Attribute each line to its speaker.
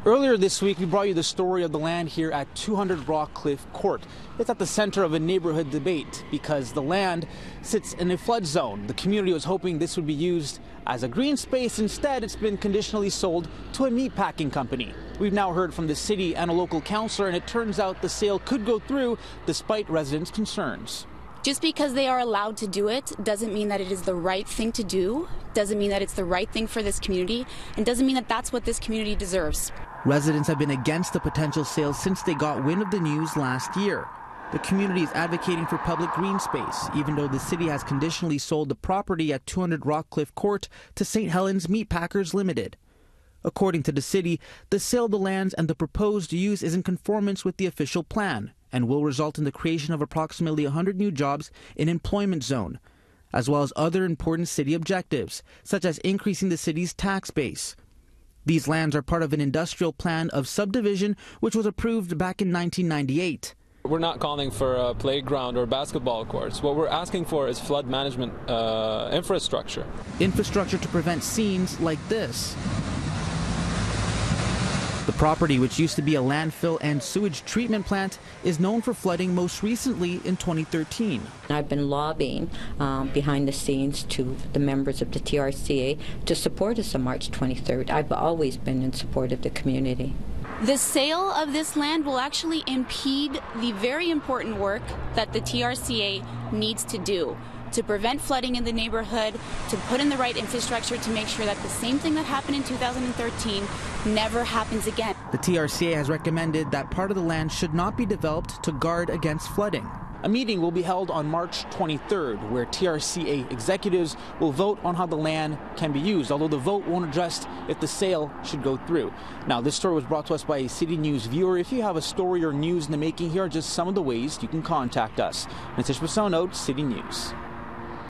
Speaker 1: Earlier this week, we brought you the story of the land here at 200 Rockcliffe Court. It's at the center of a neighborhood debate because the land sits in a flood zone. The community was hoping this would be used as a green space. Instead, it's been conditionally sold to a meatpacking company. We've now heard from the city and a local councillor, and it turns out the sale could go through despite residents' concerns.
Speaker 2: Just because they are allowed to do it doesn't mean that it is the right thing to do, doesn't mean that it's the right thing for this community, and doesn't mean that that's what this community deserves.
Speaker 1: Residents have been against the potential sale since they got wind of the news last year. The community is advocating for public green space, even though the city has conditionally sold the property at 200 Rockcliffe Court to St. Helens Meatpackers Limited. According to the city, the sale of the lands and the proposed use is in conformance with the official plan and will result in the creation of approximately 100 new jobs in employment zone, as well as other important city objectives, such as increasing the city's tax base. These lands are part of an industrial plan of subdivision which was approved back in 1998.
Speaker 3: We're not calling for a playground or basketball courts. What we're asking for is flood management infrastructure.
Speaker 1: Infrastructure to prevent scenes like this. The property, which used to be a landfill and sewage treatment plant, is known for flooding most recently in 2013.
Speaker 4: I've been lobbying behind the scenes to the members of the TRCA to support us on March 23rd. I've always been in support of the community.
Speaker 2: The sale of this land will actually impede the very important work that the TRCA needs to do to prevent flooding in the neighborhood, to put in the right infrastructure to make sure that the same thing that happened in 2013 never happens again.
Speaker 1: The TRCA has recommended that part of the land should not be developed to guard against flooding. A meeting will be held on March 23rd where TRCA executives will vote on how the land can be used, although the vote won't address if the sale should go through. Now, this story was brought to us by a City News viewer. If you have a story or news in the making, here are just some of the ways you can contact us. Nitish Bissonauth, City News.